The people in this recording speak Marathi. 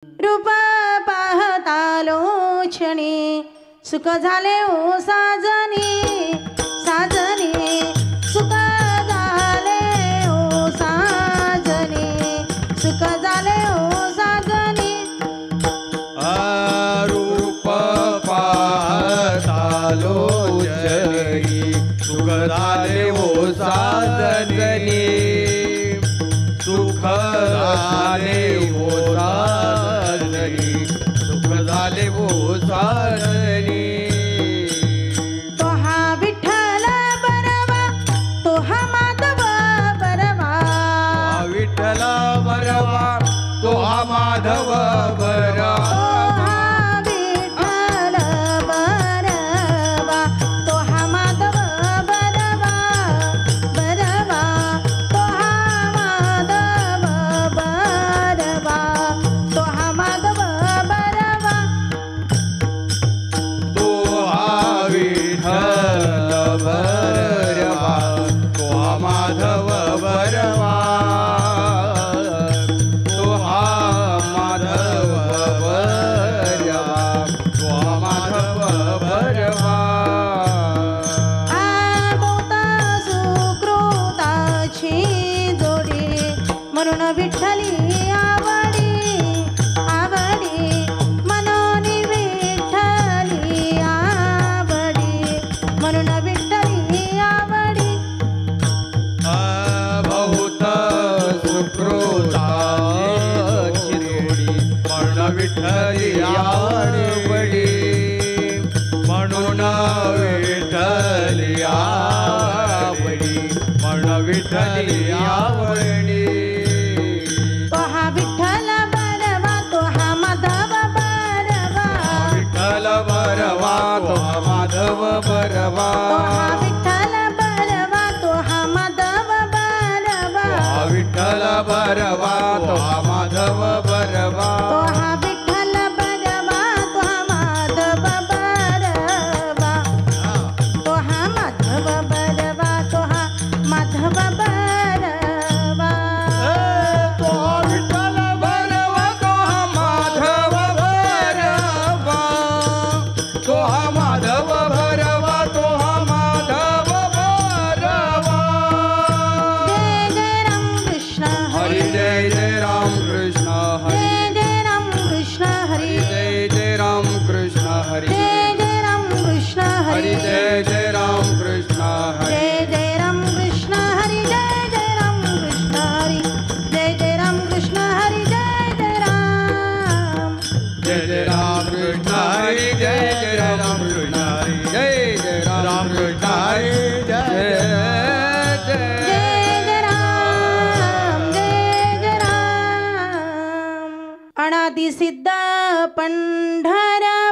रूप पाहता लोचणी सुख झाले ओ साजनी साजनी सुख झाले ओ साजनी सुख झाले ओ साजनी रूप पाहता लोचणी सुख झाले ओ साजनी सुख झाले ओ साजनी सुख झाले ओ साजनी तो हा विठ्ठल बरवा तो हा माधव बरवा विठ्ठल बरवा तो हा माधव बरवा म्हणून विठ्ठली आवडी आवडी मनोनी विठ्ठली आवडी म्हणून विठ्ठली आवडी बहुत सुकृताची जोडी म्हणून विठ्ठली आवडी म्हणून विठ्ठली आवडी म्हणून विठ्ठली आवडी माधव बरवा विठ्ठल बरवा तो हा माधव बरवा विठ्ठल बरवा तो माधव बरवा तो हा विठ्ठल बरवा तो हा माधव बरवा तो हा माधव बरवा तो हा माधव बरवा तो विठ्ठल बरवा तो माधव बरवा तो माधव बरवा तो माधव बरवा जय जय राम कृष्ण हरी जय जय राम कृष्ण हरी जय राम कृष्ण हरी जय जय राम कृष्ण हरी जय राम कृष्ण हरी जय जय राम कृष्ण हरी जय राम कृष्ण हरी जय राम कृष्ण हरी जय राम कृष्ण हरी जय राम कृष्ण हरी जय राम कृष्ण हरी जय राम कृष्ण हरी जय राम अनादि सिद्ध पंढरपुरी